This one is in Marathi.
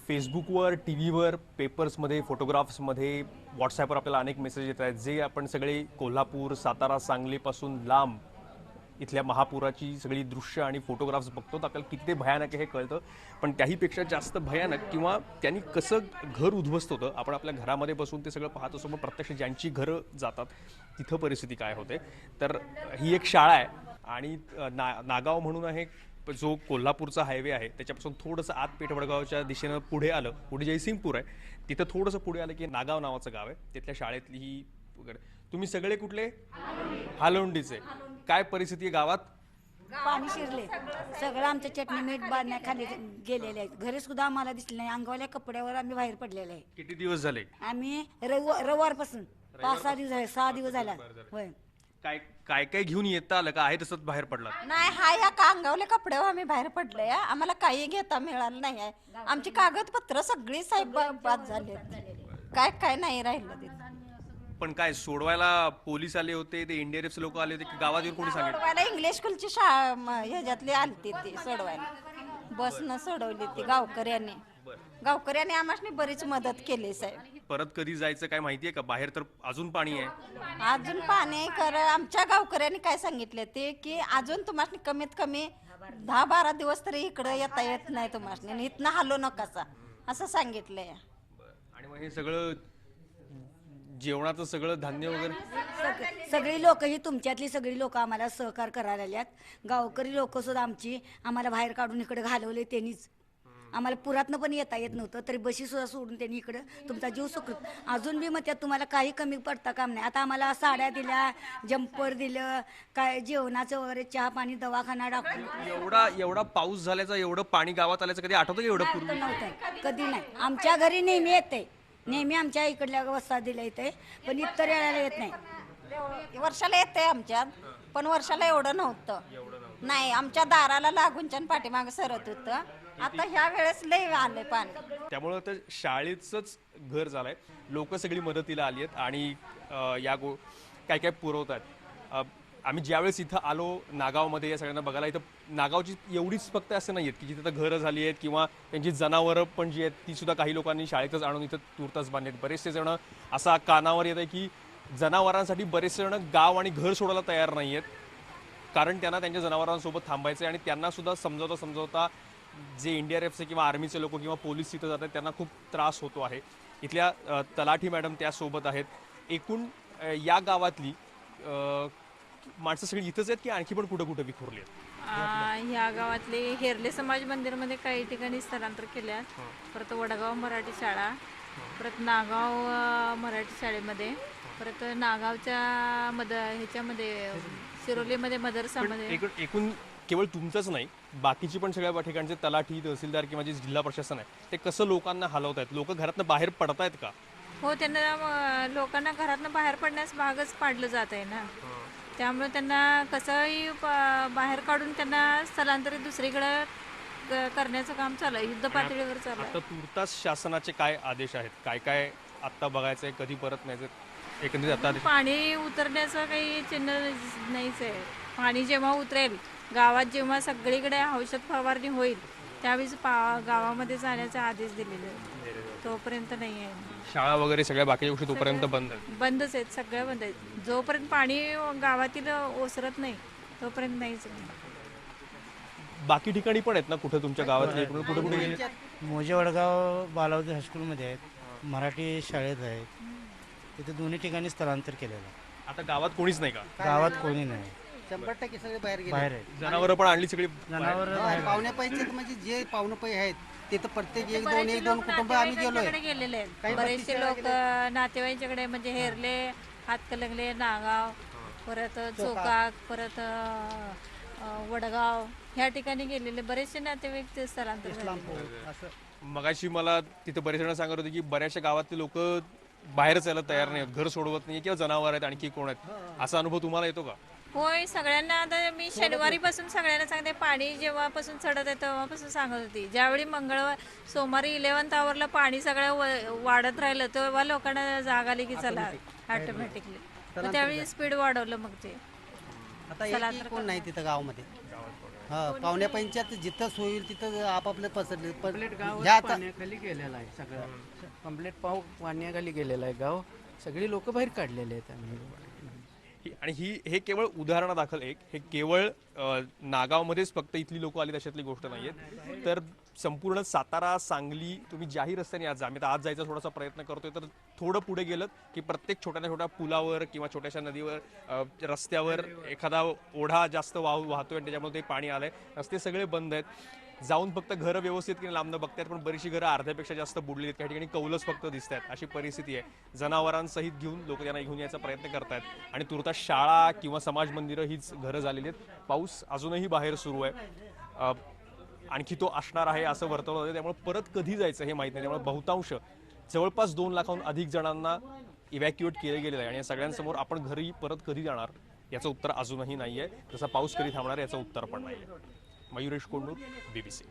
फेसबुकवर, टी व्हीवर, पेपर्समध्ये, फोटोग्राफ्समध्ये, व्हॉट्सॲपवर आपल्याला अनेक मेसेज येत आहेत, जे आपण सगळे कोल्हापूर, सातारा, सांगलीपासून लांब इथल्या महापुराची सगळी दृश्य आणि फोटोग्राफ्स बघतो तर आपल्याला किती ते भयानक आहे हे कळतं. पण त्याहीपेक्षा जास्त भयानक किंवा त्यांनी कसं घर उद्ध्वस्त होतं, आपण आपल्या घरामध्ये बसून ते सगळं पाहत असतो, पण प्रत्यक्ष ज्यांची घरं जातात तिथं परिस्थिती काय होते. तर ही एक शाळा आहे आणि नागाव म्हणून आहे, जो कोल्हापूरचा हायवे आहे त्याच्यापासून थोडंसं आत पेठवडगावच्या दिशेनं पुढे आलं, पुढे जयसिंगपूर आहे, तिथं थोडंसं पुढे आलं की नागाव नावाचं गाव आहे. तिथल्या शाळेतली ही वगैरे. तुम्ही सगळे कुठले? हालोंडीचे. काय परिस्थिती आहे गावात? पाणी शिरले सगळं, आमचं चटणी मीठ बांधण्याखाली गेलेले आहेत. घरी सुद्धा आम्हाला दिसले नाही. अंगावल्या कपड्यावर आम्ही बाहेर पडलेले आहे. किती दिवस झाले? आम्ही रविवारपासून 5-6 दिवस झाले, 6 दिवस झाला. होय. काय काय काय घेऊन येता आलं का? आहे तसंच बाहेर पडला? नाही, हा या अंगावल्या कपड्यावर आम्ही बाहेर पडलोय. आम्हाला काही घेता मिळालं नाही आहे. आमची कागदपत्र सगळी साहेब बाद झाले. काय काय नाही राहिलं ते. पण काय सोडवायला पोलीस आले होते, ते एनडीआरएफ लोक आले होते की गावात येऊन कोणी सांगितलं? सोडवायला इंग्लिश स्कूलची शाळा ह्याच्यातली आलती ती सोडवायला. बसनं सोडवली ती गावकऱ्यांनी. गावकऱ्यांनी आम्हाला बरीच मदत केली साहेब. परत कधी जायचं काय माहितीये का? बाहेर तर अजून पाणी आहे. अजून पाणी आमच्या गावकऱ्यांनी काय सांगितले ते की अजून तुम्हाला कमीत कमी 10-12 दिवस तरी इकडे येता येत नाही तुम्हाला, इथनं हलो नकासा असं सांगितलंय. आणि मग हे सगळं जेवणाचं सगळं धान्य वगैरे सगळी लोक ही तुमच्यातली सगळी लोक आम्हाला सहकार करायला आल्यात. गावकरी लोक सुद्धा आमची आम्हाला बाहेर काढून इकडे घालवले. त्यांनीच आम्हाला पुरातनं पण येता येत नव्हतं, तरी बशी सुद्धा सोडून त्यांनी इकडं तुमचा जीव सुखरूप. अजून बी मग त्यात तुम्हाला काही कमी पडता काम नाही. आता आम्हाला साड्या दिल्या, जम्पर दिलं, काय जेवणाचं वगैरे, चहा पाणी, दवाखाना, डॉक्टर. एवढा पाऊस झाल्याचा, एवढं पाणी गावात आल्याचं कधी आठवतं का? एवढं पूर्वी नव्हतं, कधी नाही. आमच्या घरी नेहमी येते, नेहमी आमच्या इकडल्या वस्ता दिल्या येते, पण इतर वेळेला येत नाही. वर्षाला येते आमच्यात, पण वर्षाला एवढं नव्हतं. नाही, आमच्या दाराला लागूनच्या पाठीमागं सरत होतं. आता ह्या वेळेस लय आलंय पाणी. त्यामुळं तर शाळेचंच घर झालंय. लोक सगळी मदतीला आली आहेत आणि काय काय पुरवतात. आम्ही ज्यावेळेस इथं आलो नागावमध्ये या सगळ्यांना बघायला, इथं नागावची एवढीच फक्त असं नाही आहेत की जिथं घरं झाली आहेत किंवा त्यांची जनावरं पण जी आहेत ती सुद्धा काही लोकांनी शाळेतच आणून इथं तूर्तास बांधली आहेत. बरेचसे जण असा कानावर येत आहे की जनावरांसाठी बरेचसे जण गाव आणि घर सोडायला तयार नाही आहेत, कारण त्यांना त्यांच्या जनावरांसोबत थांबायचं आहे. आणि त्यांना सुद्धा समजवता जे एनडीआरएफचे किंवा आर्मीचे लोक किंवा पोलीस तिथं जातात त्यांना खूप त्रास होतो आहे. इथल्या तलाठी मॅडम त्यासोबत आहेत. एकूण या गावातली माणसं सगळी इथंच आहेत की आणखी पण कुठं कुठं विखुरली आहेत? ह्या गावातले हेरले समाज मंदिरमध्ये काही ठिकाणी स्थलांतर केल्यात. परत वडगाव मराठी शाळा, परत नागाव मराठी शाळेमध्ये, परत नागावच्या ह्याच्यामध्ये शिरोलीमध्ये मदरसामध्ये. एकूण केवळ तुमचंच नाही, बाकीची पण सगळ्या ठिकाणचे तलाठी, तहसीलदार किंवा जे जिल्हा प्रशासन आहे ते कसं लोकांना हलवत आहेत? लोक घरातनं बाहेर पडतायत का? हो, त्यांना लोकांना घरातनं बाहेर पडण्यास भागच पाडलं जात आहे ना. त्यामुळे त्यांना कसंही बाहेर काढून त्यांना स्थलांतरित दुसरीकडे करण्याचं काम चालू आहे, युद्ध पातळीवर चालू आहे. आता तुर्तास शासनाचे काय आदेश आहेत? काय काय आत्ता बघायचंय, कधी परत न्यायचं? एकंदरीत आता पाणी उतरण्याचं काही चिन्ह नाहीच आहे. पाणी जेव्हा उतरेल, गावात जेव्हा सगळीकडे औषध फवारणी होईल त्यावेळेस गावामध्ये जाण्याचे आदेश दिलेले आहेत. तोपर्यंत नाही आहे. शाळा वगैरे सगळ्या बाकीच्या गोष्टी तोपर्यंत बंदच आहेत, सगळ्या बंद आहेत. जोपर्यंत पाणी गावातील ओसरत नाही तोपर्यंत नाहीच. बाकी ठिकाणी पण आहेत ना कुठे तुमच्या गावातले? कुठे कुठे? मोजे वडगाव बालावती हायस्कूलमध्ये आहेत, मराठी शाळेत आहेत. तिथे दोन्ही ठिकाणी स्थलांतर केलेलं आहे. आता गावात कोणीच नाही का? गावात कोणी नाही, 100% सगळे बाहेर गेले. बाहेर आहेत. जनावरं पण आणली सगळी? जनावर पाहुण्या पैसे म्हणजे जे पाहुणे पै आहेत तिथं प्रत्येक एक दोन कुटुंब आम्ही गेलोय. गेलेले आहेत बरेचसे लोक नातेवाईकांच्याकडे, म्हणजे हेरले, हातकलंगले, नागाव, परत चोकाक, परत वडगाव ह्या ठिकाणी गेलेले बरेचसे नातेवाईक ते स्थलांतर. मगाशी मला तिथे बरेच जण सांगत होते की बऱ्याचशा गावातले लोक बाहेरच यायला तयार नाही, घर सोडवत नाही किंवा जनावर आहेत आणखी कोण आहेत. असा अनुभव तुम्हाला येतो का? होय, सगळ्यांना. आता मी शनिवारीपासून सगळ्यांना सांगते, पाणी जेव्हापासून चढत आहे तेव्हापासून सांगत होती. ज्यावेळी सोमवारी 11th आवरला पाणी सगळं वाढत राहिलं तेव्हा लोकांना जाग आली की चला ऑटोमॅटिकली, त्यावेळी स्पीड वाढवलं. मग ते आता कोण नाही तिथं गावामध्ये. हा पाहुण्या पंचायत जिथं सोय होईल तिथं आपापलं पसरले पण कंप्लीट गाव ह्या आता पाण्याखाली गेलेला आहे सगळं कंप्लीट पाण्याखाली गेलेला आहे गाव सगळी लोक बाहेर काढलेले आहेत आम्ही आणि हे केवळ उदाहरणादाखल हे केवळ नागावमध्येच फक्त इथली लोक आली तशातली गोष्ट नाहीये तर संपूर्ण सातारा सांगली तुम्ही ज्याही रस्त्याने आज आम्ही आज जायचा थोडासा प्रयत्न करतोय तर थोडं पुढे गेलं की प्रत्येक छोट्या छोट्या पुलावर किंवा छोट्याशा नदीवर रस्त्यावर एखादा ओढा जास्त वाहतोय आणि त्याच्यामुळे ते पाणी आलंय रस्ते सगळे बंद आहेत जाऊन फक्त घरं व्यवस्थित की लांबनं बघतायत पण बरीचशी घरं अर्ध्यापेक्षा जास्त बुडली आहेत काही ठिकाणी कौलच फक्त दिसत आहेत अशी परिस्थिती आहे जनावरांसहित घेऊन लोक त्यांना घेऊन यायचा प्रयत्न करतायत आणि तुर्तास शाळा किंवा समाज मंदिरं हीच घरं झालेली आहेत पाऊस अजूनही बाहेर सुरू आहे आणखी तो असणार आहे असं वर्तवलं जातं त्यामुळे परत कधी जायचं हे माहीत नाही त्यामुळे बहुतांश जवळपास 2 लाखाहून अधिक जणांना इव्हॅक्युएट केलं गेलेलं आहे आणि या सगळ्यांसमोर आपण घरी परत कधी जाणार याचं उत्तर अजूनही नाही आहे तसा पाऊस कधी थांबणार याचं उत्तर पण नाही आहे मयुरेश कोंडूर BBC